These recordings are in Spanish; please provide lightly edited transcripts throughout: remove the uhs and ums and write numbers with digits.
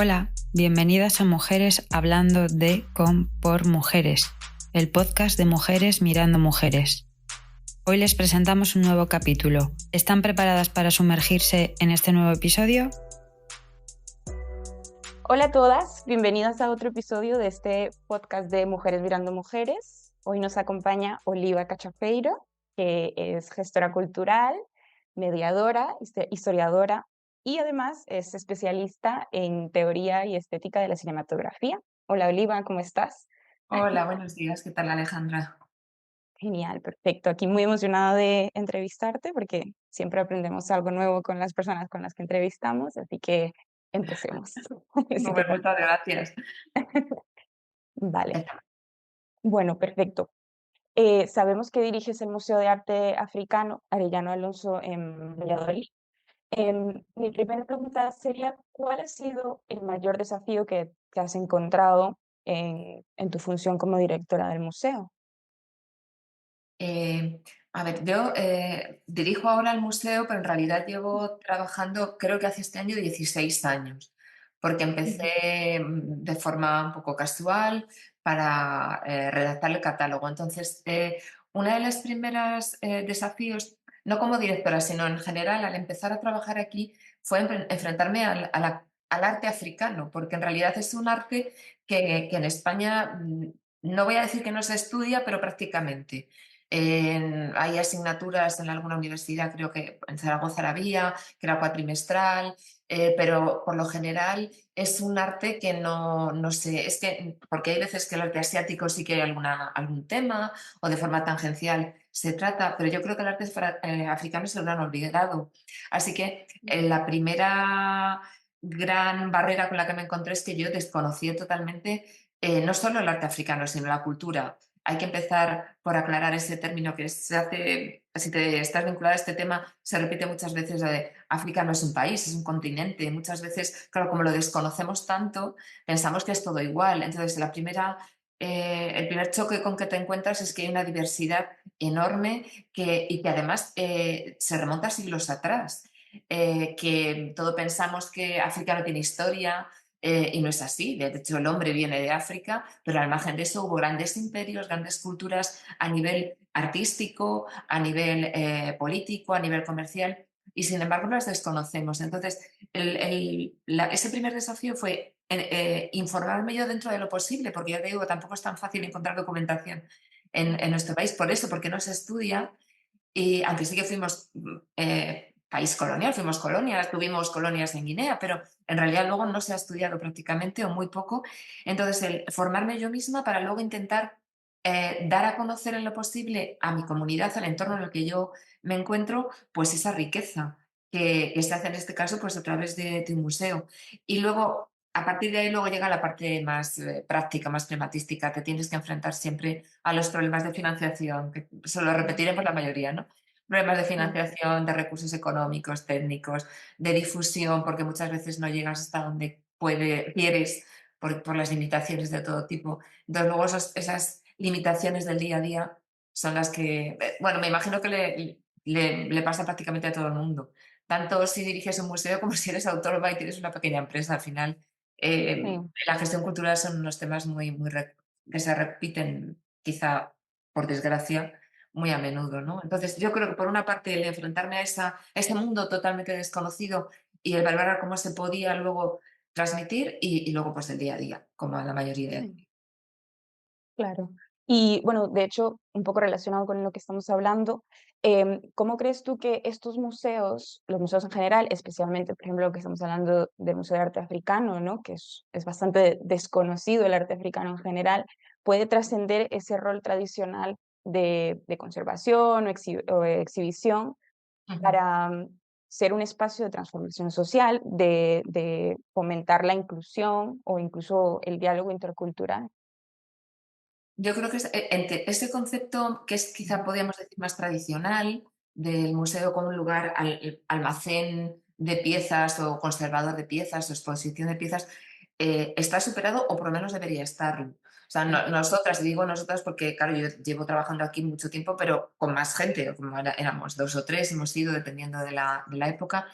Hola, bienvenidas a Mujeres hablando de con por mujeres, el podcast de mujeres mirando mujeres. Hoy les presentamos un nuevo capítulo. ¿Están preparadas para sumergirse en este nuevo episodio? Hola a todas, bienvenidas a otro episodio de este podcast de Mujeres Mirando Mujeres. Hoy nos acompaña Oliva Cachafeiro, que es gestora cultural, mediadora, historiadora y además es especialista en teoría y estética de la cinematografía. Hola Oliva, ¿cómo estás? Hola, buenos días. ¿Qué tal, Alejandra? Genial, perfecto. Aquí muy emocionada de entrevistarte porque siempre aprendemos algo nuevo con las personas con las que entrevistamos, así que empecemos, si te Súper, parece. muchas gracias. Vale. Eh, Bueno, perfecto. Sabemos que diriges el Museo de Arte Africano Arellano Alonso en Valladolid. Mi primera pregunta sería, ¿cuál ha sido el mayor desafío que has encontrado en tu función como directora del museo? eh, a ver, yo dirijo ahora el museo, pero en realidad llevo trabajando, creo que hace este año 16 años, porque Ujú. empecé de forma un poco casual para redactar el catálogo. Entonces, una de las primeras desafíos, no como directora, sino en general, al empezar a trabajar aquí, fue enfrentarme al arte africano, porque en realidad es un arte que en España, no voy a decir que no se estudia, pero prácticamente. Hay asignaturas en alguna universidad, creo que en Zaragoza la había, que era cuatrimestral, pero por lo general es un arte que no sé, es que, porque hay veces que el arte asiático sí que hay algún tema o de forma tangencial se trata, pero yo creo que el arte africano se lo han olvidado. Así que la primera gran barrera con la que me encontré es que yo desconocía totalmente no solo el arte africano, sino la cultura. Hay que empezar por aclarar ese término que se hace, si te estás vinculada a este tema, se repite muchas veces de África no es un país, es un continente. Muchas veces, claro, como lo desconocemos tanto, pensamos que es todo igual. Entonces, el primer choque con que te encuentras es que hay una diversidad enorme y que además se remonta a siglos atrás. Que todo pensamos que África no tiene historia, y no es así. De hecho, el hombre viene de África, pero al margen de eso hubo grandes imperios, grandes culturas a nivel artístico, a nivel político, a nivel comercial, y sin embargo las desconocemos. Entonces, ese primer desafío fue informarme yo dentro de lo posible, porque ya te digo, tampoco es tan fácil encontrar documentación en nuestro país, por eso, porque no se estudia, y aunque sí que fuimos país colonial, fuimos colonias, tuvimos colonias en Guinea, pero en realidad luego no se ha estudiado prácticamente o muy poco. Entonces, el formarme yo misma para luego intentar dar a conocer en lo posible a mi comunidad, al entorno en el que yo me encuentro, pues esa riqueza que se hace en este caso pues a través de un museo. Y luego, a partir de ahí, luego llega la parte más práctica, más pragmatística. Te tienes que enfrentar siempre a los problemas de financiación, que se lo repetiremos la mayoría, ¿no? Problemas de Mm. financiación, de recursos económicos, técnicos, de difusión, porque muchas veces no llegas hasta donde quieres por las limitaciones de todo tipo. Entonces, luego esas limitaciones del día a día son las que, bueno, me imagino que le pasa prácticamente a todo el mundo. Tanto si diriges un museo como si eres autónoma y tienes una pequeña empresa. Al final, Sí. la gestión cultural son unos temas que se repiten, quizá por desgracia, muy a menudo, ¿no? Entonces, yo creo que por una parte el enfrentarme a ese mundo totalmente desconocido y el valorar cómo se podía luego transmitir y luego pues el día a día, como a la mayoría de Sí. Claro. Y bueno, de hecho, un poco relacionado con lo que estamos hablando, ¿cómo crees tú que estos museos, los museos en general, especialmente, por ejemplo, lo que estamos hablando del Museo de Arte Africano, ¿no? Que es bastante desconocido el arte africano en general, puede trascender ese rol tradicional de conservación o exhibición Ujú. para ser un espacio de transformación social, de fomentar la inclusión o incluso el diálogo intercultural? Yo creo que ese concepto que es quizá podríamos decir más tradicional del museo como un lugar almacén de piezas o conservador de piezas o exposición de piezas, está superado o por lo menos debería estarlo. O sea, nosotras, y digo nosotras porque, claro, yo llevo trabajando aquí mucho tiempo, pero con más gente, como éramos dos o tres, hemos ido dependiendo de la época,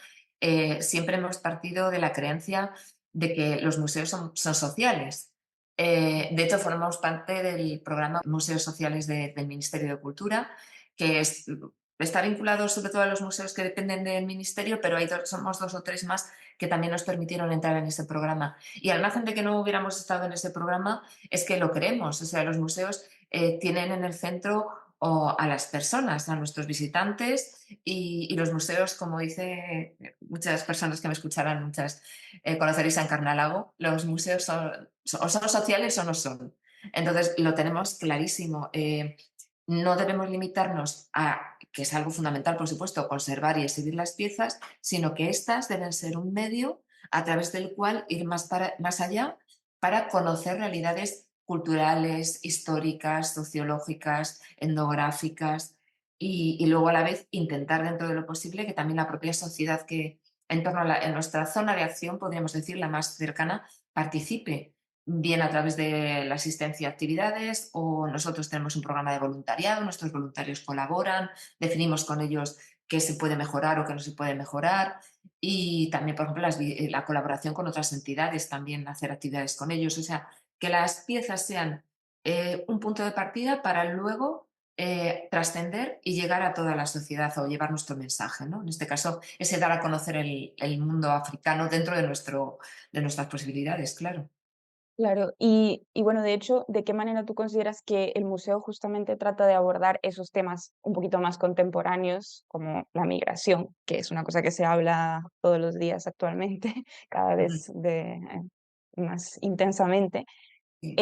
siempre hemos partido de la creencia de que los museos son sociales. De hecho, formamos parte del programa Museos Sociales del Ministerio de Cultura, que está vinculado sobre todo a los museos que dependen del Ministerio, pero somos 2 o 3 más que también nos permitieron entrar en ese programa. Y al margen de que no hubiéramos estado en ese programa, es que lo queremos. O sea, los museos tienen en el centro a las personas, a nuestros visitantes y los museos, como dice muchas personas que me escucharán, muchas conoceréis a Encarnalago, los museos o son sociales o no son. Entonces, lo tenemos clarísimo. No debemos limitarnos a, que es algo fundamental, por supuesto, conservar y exhibir las piezas, sino que éstas deben ser un medio a través del cual ir más allá para conocer realidades culturales, históricas, sociológicas, etnográficas y luego a la vez intentar dentro de lo posible que también la propia sociedad que en torno en nuestra zona de acción, podríamos decir, la más cercana, participe, bien a través de la asistencia a actividades o nosotros tenemos un programa de voluntariado, nuestros voluntarios colaboran, definimos con ellos qué se puede mejorar o qué no se puede mejorar y también, por ejemplo, la colaboración con otras entidades, también hacer actividades con ellos, o sea, que las piezas sean un punto de partida para luego trascender y llegar a toda la sociedad o llevar nuestro mensaje, ¿no? En este caso, ese dar a conocer el mundo africano dentro de nuestras posibilidades, claro. Claro, y bueno, de hecho, ¿de qué manera tú consideras que el museo justamente trata de abordar esos temas un poquito más contemporáneos, como la migración, que es una cosa que se habla todos los días actualmente, cada Ujú, vez más intensamente, sí.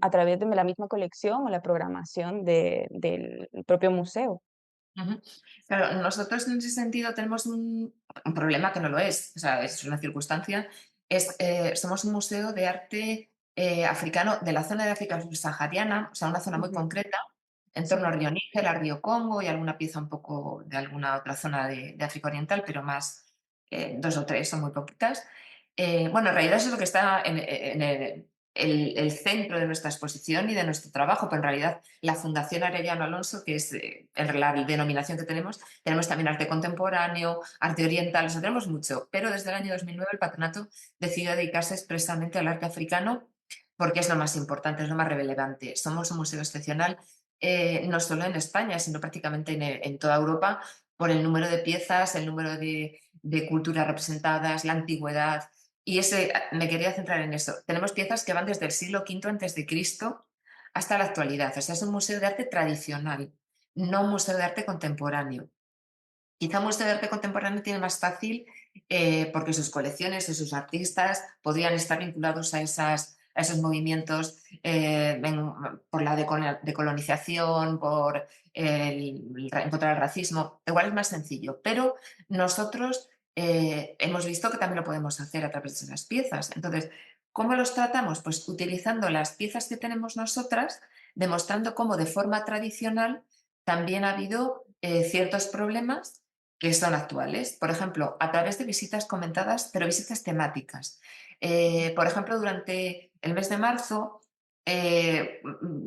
a través de la misma colección o la programación del propio museo? Ujú. Claro, nosotros en ese sentido tenemos un problema que no lo es, o sea, es una circunstancia, somos un museo de arte africano de la zona de África subsahariana, o sea, una zona muy Ujú, concreta, en torno sí, al río Níger, al río Congo y alguna pieza un poco de alguna otra zona de África Oriental, pero más 2 o 3, son muy poquitas. Bueno, en realidad eso es lo que está en el centro de nuestra exposición y de nuestro trabajo, pero en realidad la Fundación Arellano Alonso, que es la denominación que tenemos también arte contemporáneo, arte oriental, o sea, tenemos mucho, pero desde el año 2009 el patronato decidió dedicarse expresamente al arte africano porque es lo más importante, es lo más relevante. Somos un museo excepcional, no solo en España, sino prácticamente en toda Europa, por el número de piezas, el número de culturas representadas, la antigüedad. Y me quería centrar en eso. Tenemos piezas que van desde el siglo V antes de Cristo hasta la actualidad. O sea, es un museo de arte tradicional, no un museo de arte contemporáneo. Quizá un museo de arte contemporáneo tiene más fácil porque sus colecciones o sus artistas podrían estar vinculados a esos movimientos por la decolonización, por contra el racismo. Igual es más sencillo, pero nosotros hemos visto que también lo podemos hacer a través de esas piezas. Entonces, ¿cómo los tratamos? Pues utilizando las piezas que tenemos nosotras, demostrando cómo de forma tradicional también ha habido ciertos problemas que son actuales. Por ejemplo, a través de visitas comentadas, pero visitas temáticas. Por ejemplo, durante el mes de marzo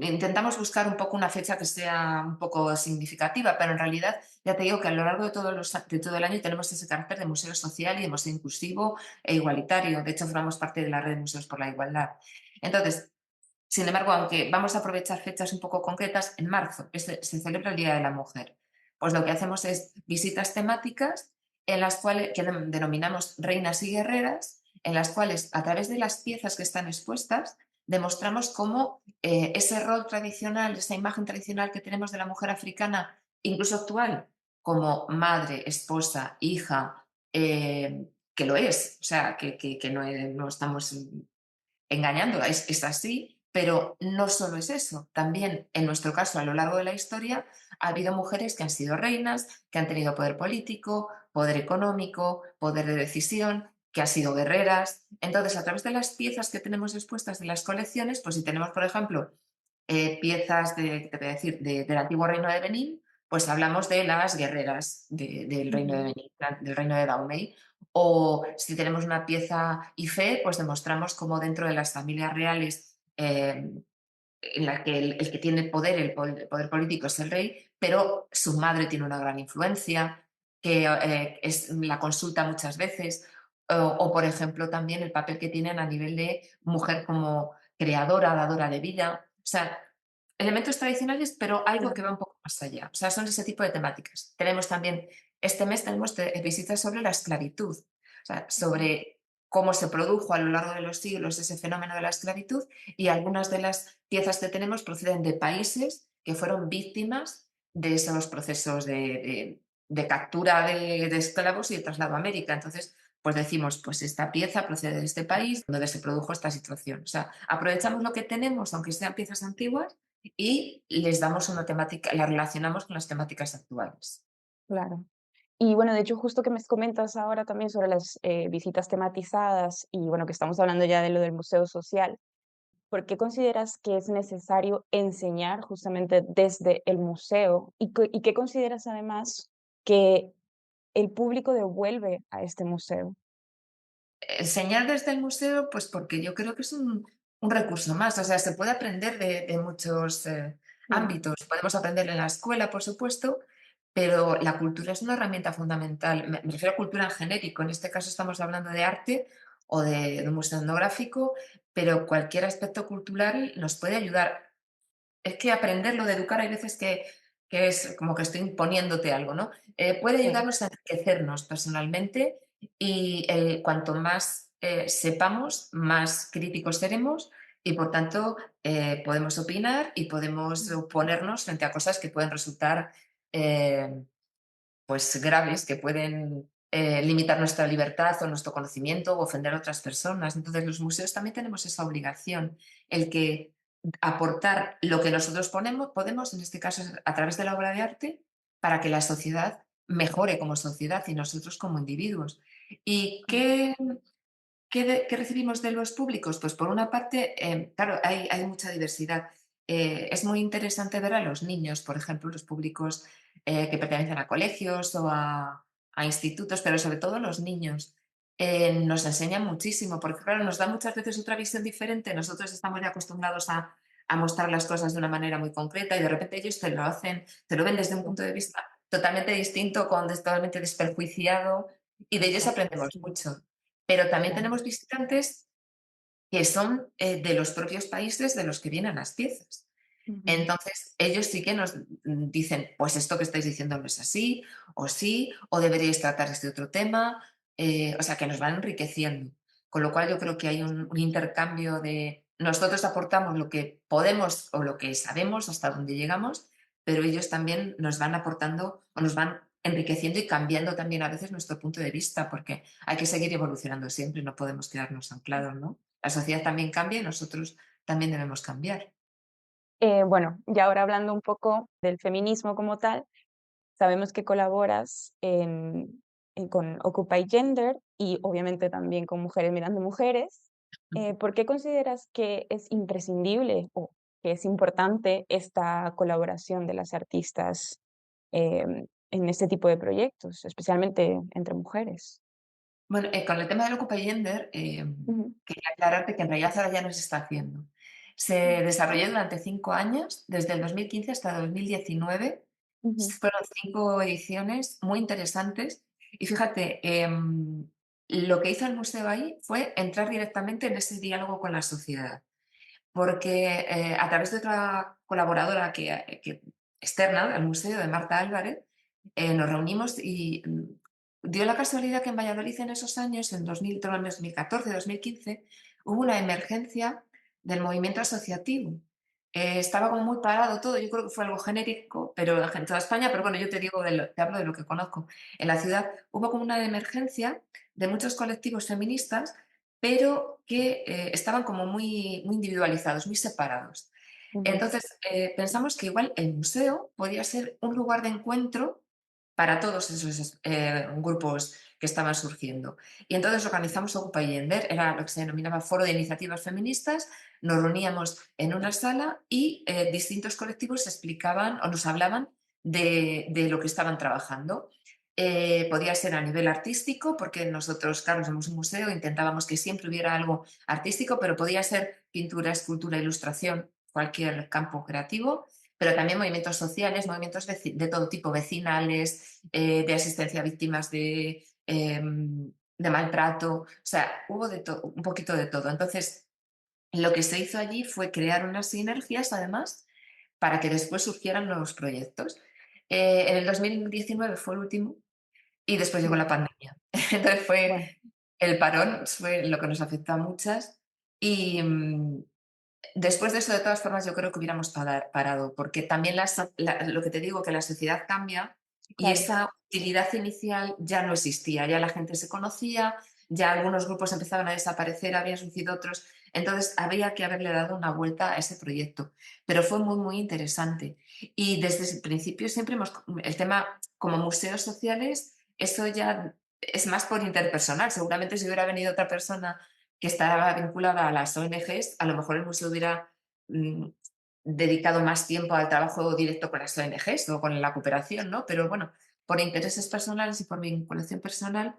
intentamos buscar un poco una fecha que sea un poco significativa, pero en realidad ya te digo que a lo largo de todo el año tenemos ese carácter de museo social y de museo inclusivo e igualitario. De hecho, formamos parte de la red de museos por la igualdad. Entonces, sin embargo, aunque vamos a aprovechar fechas un poco concretas, en marzo se celebra el Día de la Mujer. Pues lo que hacemos es visitas temáticas en las cuales que denominamos reinas y guerreras, en las cuales a través de las piezas que están expuestas demostramos cómo ese rol tradicional, esa imagen tradicional que tenemos de la mujer africana, incluso actual, como madre, esposa, hija, que lo es, o sea, que no estamos engañando, es así, pero no solo es eso, también en nuestro caso a lo largo de la historia ha habido mujeres que han sido reinas, que han tenido poder político, poder económico, poder de decisión, que han sido guerreras. Entonces, a través de las piezas que tenemos expuestas de las colecciones, pues si tenemos, por ejemplo, piezas te voy a decir, del antiguo reino de Benín, pues hablamos de las guerreras del reino de ujú, Benín, del reino de Dahomey. O si tenemos una pieza Ifé, pues demostramos cómo dentro de las familias reales, en la que el que tiene poder, el poder político es el rey, pero su madre tiene una gran influencia, que la consulta muchas veces, por ejemplo, también el papel que tienen a nivel de mujer como creadora, dadora de vida. O sea, elementos tradicionales, pero algo que Claro. va un poco más allá. O sea, son ese tipo de temáticas. Tenemos también, este mes tenemos visitas sobre la esclavitud, o sea, Ujú. sobre cómo se produjo a lo largo de los siglos ese fenómeno de la esclavitud, y algunas de las piezas que tenemos proceden de países que fueron víctimas de esos procesos de captura de esclavos y de traslado a América. Entonces, pues decimos, pues esta pieza procede de este país donde se produjo esta situación. O sea, aprovechamos lo que tenemos, aunque sean piezas antiguas, y les damos una temática, la relacionamos con las temáticas actuales. Claro. Y bueno, de hecho, justo que me comentas ahora también sobre las visitas tematizadas y bueno, que estamos hablando ya de lo del museo social, ¿por qué consideras que es necesario enseñar justamente desde el museo? ¿Y qué consideras además que el público devuelve a este museo? Enseñar desde el museo, pues porque yo creo que es un recurso más, o sea, se puede aprender de muchos Mm, ámbitos. Podemos aprender en la escuela, por supuesto, pero la cultura es una herramienta fundamental. Me refiero a cultura en genérico, en este caso estamos hablando de arte o de un museo etnográfico, pero cualquier aspecto cultural nos puede ayudar. Es que aprenderlo de educar hay veces que es como que estoy imponiéndote algo, ¿no? Puede claro. ayudarnos a enriquecernos personalmente y cuanto más sepamos, más críticos seremos y por tanto podemos opinar y podemos Mm, oponernos frente a cosas que pueden resultar eh, pues graves, que pueden limitar nuestra libertad o nuestro conocimiento o ofender a otras personas. Entonces los museos también tenemos esa obligación, el que aportar lo que nosotros podemos, en este caso a través de la obra de arte, para que la sociedad mejore como sociedad y nosotros como individuos. ¿Y mm, qué recibimos de los públicos? Pues por una parte, claro, hay mucha diversidad. Es muy interesante ver a los niños, por ejemplo, los públicos que pertenecen a colegios o a institutos, pero sobre todo los niños. Nos enseñan muchísimo, porque claro, nos da muchas veces otra visión diferente. Nosotros estamos ya acostumbrados a mostrar las cosas de una manera muy concreta y de repente ellos te lo hacen, te lo ven desde un sí, punto de vista totalmente distinto, totalmente desperjuiciado, y de ellos exacto, aprendemos sí, mucho. Pero también claro. tenemos visitantes que son de los propios países de los que vienen las piezas. Ujú, Entonces, ellos sí que nos dicen, pues esto que estáis diciendo no es así, o sí, o deberíais tratar este otro tema, o sea, que nos van enriqueciendo. Con lo cual yo creo que hay un intercambio de nosotros aportamos lo que podemos o lo que sabemos hasta donde llegamos, pero ellos también nos van aportando o nos van enriqueciendo y cambiando también a veces nuestro punto de vista, porque hay que seguir evolucionando siempre, no podemos quedarnos anclados, ¿no? La sociedad también cambia y nosotros también debemos cambiar. Bueno, y ahora hablando un poco del feminismo como tal, sabemos que colaboras con Occupy Gender y obviamente también con Mujeres Mirando Mujeres. ¿Por qué consideras que es imprescindible o que es importante esta colaboración de las artistas en este tipo de proyectos, especialmente entre mujeres? Bueno, con el tema del Occupy Gender, Ujú, quería aclararte que en realidad ahora ya no se está haciendo. Se mm, desarrolló durante 5 años, desde el 2015 hasta 2019. ujú, Fueron 5 ediciones muy interesantes. Y fíjate, lo que hizo el museo ahí fue entrar directamente en ese diálogo con la sociedad. Porque a través de otra colaboradora externa al museo, de Marta Álvarez, nos reunimos y dio la casualidad que en Valladolid en esos años, en 2014, 2015, hubo una emergencia del movimiento asociativo. Estaba como muy parado todo, yo creo que fue algo genérico, pero en toda España, pero bueno, yo te digo, te hablo de lo que conozco. En la ciudad hubo como una emergencia de muchos colectivos feministas pero que estaban como muy individualizados, muy separados. ujú, Entonces, pensamos que igual el museo podía ser un lugar de encuentro para todos esos grupos que estaban surgiendo. Y entonces organizamos Ocupa Gender, era lo que se denominaba Foro de Iniciativas Feministas, nos reuníamos en una sala y distintos colectivos explicaban o nos hablaban de lo que estaban trabajando. Podía ser a nivel artístico, porque nosotros, claro, somos un museo, intentábamos que siempre hubiera algo artístico, pero podía ser pintura, escultura, ilustración, cualquier campo creativo, pero también movimientos sociales, movimientos de todo tipo, vecinales, de asistencia a víctimas de maltrato, o sea, hubo un poquito de todo. Entonces, lo que se hizo allí fue crear unas sinergias, además, para que después surgieran nuevos proyectos. En el 2019 fue el último y después llegó Mm, la pandemia. Entonces fue bueno, el parón, fue lo que nos afectó a muchas y después de eso, de todas formas, yo creo que hubiéramos parado, porque también lo que te digo, que la sociedad cambia y claro, esa utilidad inicial ya no existía, ya la gente se conocía, ya algunos grupos empezaban a desaparecer, habían surgido otros, entonces había que haberle dado una vuelta a ese proyecto, pero fue muy, muy interesante. Y desde el principio siempre el tema como museos sociales, eso ya es más por interpersonal, seguramente si hubiera venido otra persona que estaba vinculada a las ONGs, a lo mejor el museo hubiera mm, dedicado más tiempo al trabajo directo con las ONGs o con la cooperación, ¿no? Pero bueno, por intereses personales y por vinculación personal,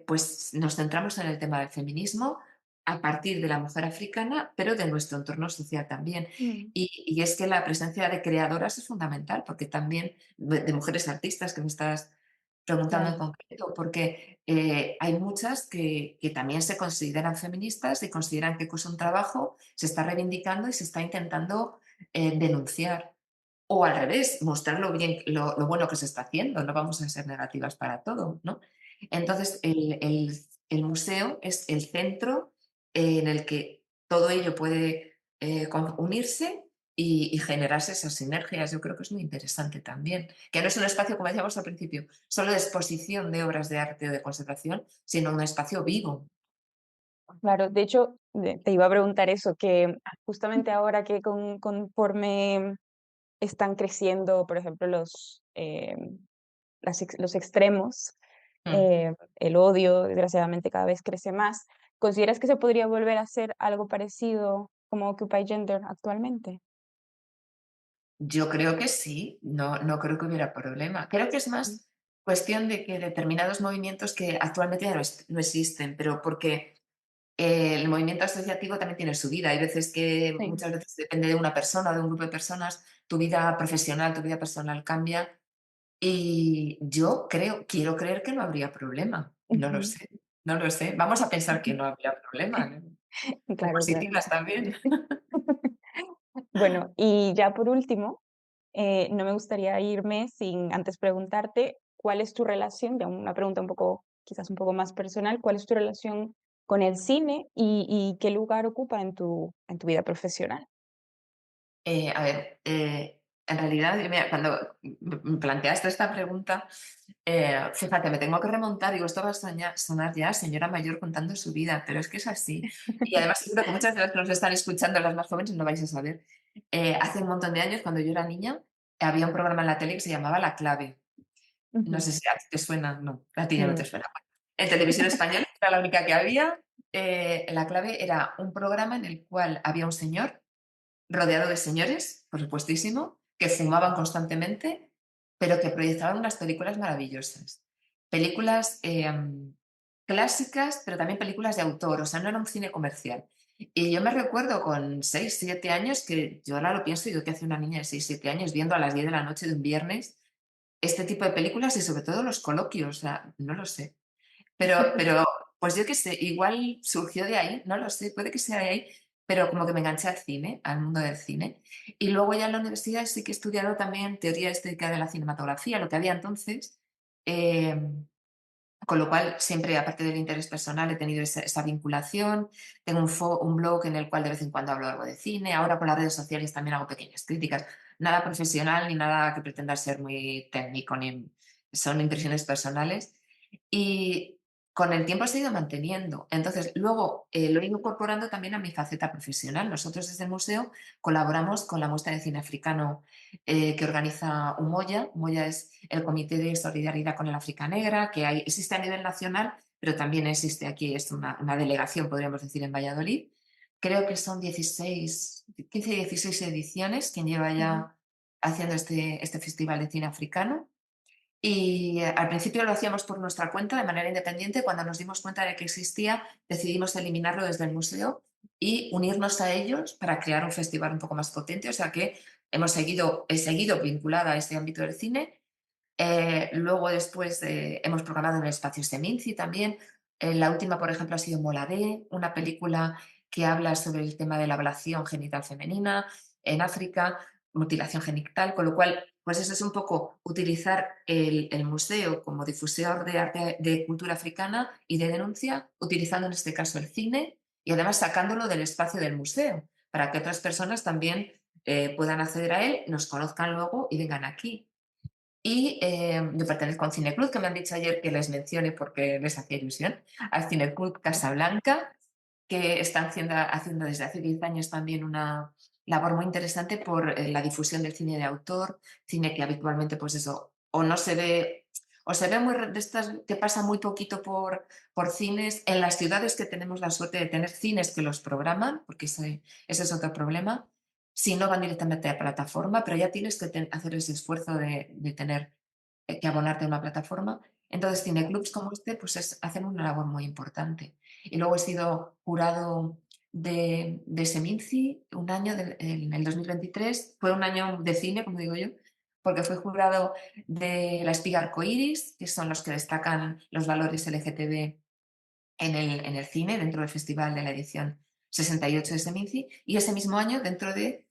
pues nos centramos en el tema del feminismo a partir de la mujer africana, pero de nuestro entorno social también. mm, Y es que la presencia de creadoras es fundamental, porque también de mujeres artistas que me estás preguntando en claro. concreto, porque hay muchas que también se consideran feministas y consideran que es un trabajo, se está reivindicando y se está intentando denunciar. O al revés, mostrar lo bueno que se está haciendo, no vamos a ser negativas para todo, ¿no? Entonces, el museo es el centro en el que todo ello puede unirse y generarse esas sinergias. Yo creo que es muy interesante también. Que no es un espacio, como decíamos al principio, solo de exposición de obras de arte o de conservación, sino un espacio vivo. Claro, de hecho, te iba a preguntar eso, que justamente ahora que conforme están creciendo, por ejemplo, los extremos, Mm. el odio, desgraciadamente, cada vez crece más. ¿Consideras que se podría volver a hacer algo parecido como Occupy Gender actualmente? Yo creo que sí, no creo que hubiera problema. Creo que es Mm, más cuestión de que determinados movimientos que actualmente ya no existen, pero porque el movimiento asociativo también tiene su vida. Hay veces que sí. muchas veces depende de una persona o de un grupo de personas, tu vida profesional, tu vida personal cambia y yo quiero creer que no habría problema. No lo Ujú. sé, no lo sé. Vamos a pensar que no habría problema, ¿no? Muy Claro, claro. positivas también. Bueno, y ya por último, no me gustaría irme sin antes preguntarte cuál es tu relación, ya una pregunta un poco, quizás un poco más personal, ¿cuál es tu relación con el cine y qué lugar ocupa en tu vida profesional? A ver, en realidad, mira, cuando me planteaste esta pregunta, fíjate, me tengo que remontar, digo, esto va a sonar ya a señora mayor contando su vida, pero es que es así. Y además seguro que muchas de las que nos están escuchando, las más jóvenes, no vais a saber. Hace un montón de años, cuando yo era niña, había un programa en la tele que se llamaba La Clave. No Ujú. sé si a ti te suena, no, a ti ya no te Mm, suena. En televisión española era la única que había. La Clave era un programa en el cual había un señor rodeado de señores, por supuestísimo, que fumaban constantemente, pero que proyectaban unas películas maravillosas. Películas clásicas, pero también películas de autor, o sea, no era un cine comercial. Y yo me recuerdo con 6 7 años, que yo ahora lo pienso, y yo que hace una niña de 6 7 años viendo a las 10 de la noche de un viernes este tipo de películas y sobre todo los coloquios, o sea, no lo sé. Pero, pues yo qué sé, igual surgió de ahí, no lo sé, puede que sea de ahí, pero como que me enganché al cine, al mundo del cine. Y luego ya en la universidad sí que he estudiado también teoría estética de la cinematografía, lo que había entonces, em, con lo cual siempre, aparte del interés personal, he tenido esa vinculación. Tengo un blog en el cual de vez en cuando hablo algo de cine, ahora con las redes sociales también hago pequeñas críticas, nada profesional ni nada que pretenda ser muy técnico, son impresiones personales. Y con el tiempo se ha ido manteniendo. Entonces, luego lo he ido incorporando también a mi faceta profesional. Nosotros desde el museo colaboramos con la muestra de cine africano que organiza Umoya. Umoya es el Comité de Solidaridad con el África Negra, que existe a nivel nacional, pero también existe aquí, es una delegación, podríamos decir, en Valladolid. Creo que son 15, 16 ediciones quien lleva ujú, ya haciendo este festival de cine africano. Y al principio lo hacíamos por nuestra cuenta, de manera independiente. Cuando nos dimos cuenta de que existía, decidimos eliminarlo desde el museo y unirnos a ellos para crear un festival un poco más potente. O sea que he seguido vinculada a este ámbito del cine. Luego después hemos programado en el espacio Seminci también. La última, por ejemplo, ha sido Moladé, una película que habla sobre el tema de la ablación genital femenina en África, mutilación genital, con lo cual, pues eso es un poco utilizar el museo como difusor de arte, de cultura africana y de denuncia, utilizando en este caso el cine y además sacándolo del espacio del museo, para que otras personas también puedan acceder a él, nos conozcan luego y vengan aquí. Y yo pertenezco a un cineclub que me han dicho ayer que les mencione porque les hacía ilusión, al Cineclub Casablanca, que están haciendo desde hace 10 años también una labor muy interesante por la difusión del cine de autor, cine que habitualmente, pues eso, o no se ve, o se ve muy de estas que pasa muy poquito por cines. En las ciudades que tenemos la suerte de tener cines que los programan, porque ese es otro problema, si no van directamente a plataforma, pero ya tienes que hacer ese esfuerzo de tener que abonarte a una plataforma. Entonces, cineclubs como este pues hacen una labor muy importante. Y luego he sido jurado de Seminci un año, en el 2023. Fue un año de cine, como digo yo, porque fui jurado de la Espiga Arcoiris, que son los que destacan los valores LGTB en el cine, dentro del festival de la edición 68 de Seminci, y ese mismo año dentro de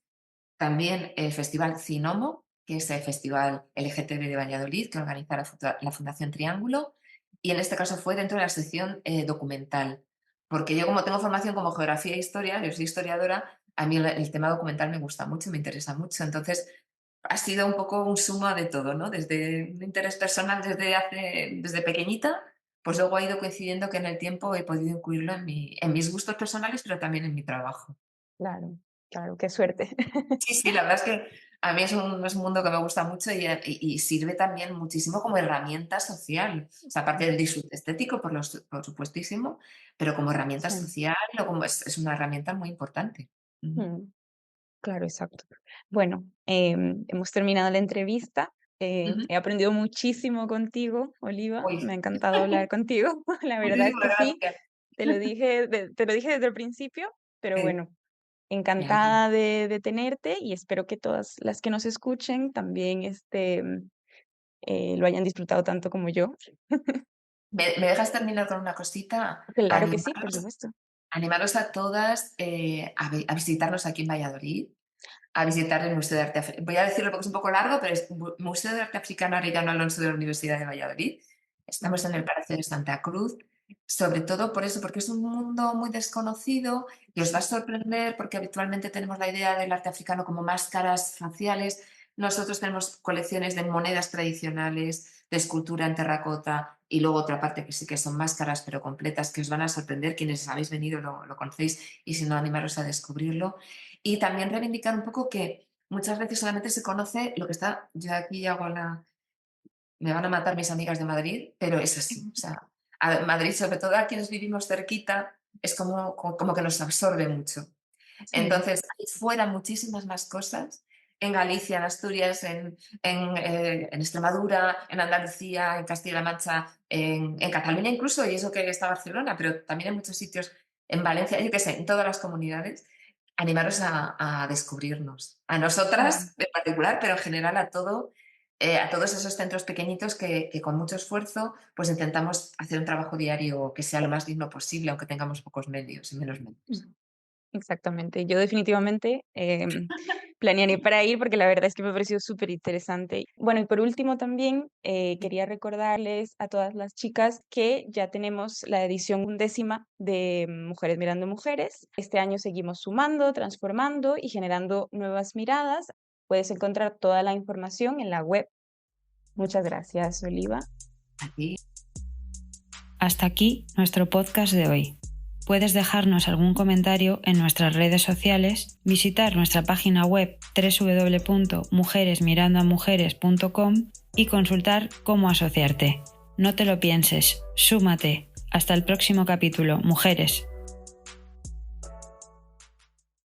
también el Festival Cinomo, que es el festival LGTB de Valladolid, que organiza la Fundación Triángulo, y en este caso fue dentro de la sección documental, porque yo como tengo formación como geografía e historia, yo soy historiadora, a mí el tema documental me gusta mucho, me interesa mucho, entonces ha sido un poco un suma de todo, ¿no? Desde un interés personal desde pequeñita, pues luego ha ido coincidiendo que en el tiempo he podido incluirlo en mis gustos personales, pero también en mi trabajo. Claro, claro, qué suerte. Sí, sí, la verdad es que a mí es un mundo que me gusta mucho y sirve también muchísimo como herramienta social. O sea, aparte del disfrute estético, por supuestísimo, pero como herramienta Sí. social o como es una herramienta muy importante. Ujú. Mm, claro, exacto. Bueno, hemos terminado la entrevista. Ujú. He aprendido muchísimo contigo, Oliva. Uy, Me ha encantado hablar contigo. La verdad es muchísimas que sí, gracias. te lo dije desde el principio, pero Sí, bueno, me alegro. encantada de tenerte y espero que todas las que nos escuchen también lo hayan disfrutado tanto como yo. ¿Me dejas terminar con una cosita? Claro que sí, por supuesto. Animaros a todas a visitarnos aquí en Valladolid, a visitar el Museo de Arte Africano. Voy a decirlo porque es un poco largo, pero es Museo de Arte Africano Arellano Alonso de la Universidad de Valladolid. Estamos en el Palacio de Santa Cruz, sobre todo por eso, porque es un mundo muy desconocido y os va a sorprender porque habitualmente tenemos la idea del arte africano como máscaras faciales. Nosotros tenemos colecciones de monedas tradicionales, de escultura en terracota y luego otra parte que sí que son máscaras pero completas que os van a sorprender. Quienes habéis venido lo conocéis y si no, animaros a descubrirlo. Y también reivindicar un poco que muchas veces solamente se conoce lo que está, yo aquí hago me van a matar mis amigas de Madrid, pero es así. O sea, a Madrid, sobre todo a quienes vivimos cerquita, es como que nos absorbe mucho. Sí. Entonces, hay fuera muchísimas más cosas. En Galicia, en Asturias, en Extremadura, en Andalucía, en Castilla-La Mancha, en Cataluña incluso, y eso que está Barcelona, pero también en muchos sitios, en Valencia, yo qué sé, en todas las comunidades, animaros a descubrirnos. A Mm. nosotras en particular, pero en general a todos esos centros pequeñitos que con mucho esfuerzo pues intentamos hacer un trabajo diario que sea lo más digno posible, aunque tengamos pocos medios y menos medios. Mm. Exactamente. Yo definitivamente planearé para ir porque la verdad es que me ha parecido súper interesante. Bueno, y por último también quería recordarles a todas las chicas que ya tenemos la edición 11ª de Mujeres Mirando Mujeres. Este año seguimos sumando, transformando y generando nuevas miradas. Puedes encontrar toda la información en la web. Muchas gracias, Oliva. Aquí. Hasta aquí nuestro podcast de hoy. Puedes dejarnos algún comentario en nuestras redes sociales, visitar nuestra página web www.mujeresmirandoamujeres.com y consultar cómo asociarte. No te lo pienses, súmate. Hasta el próximo capítulo, mujeres.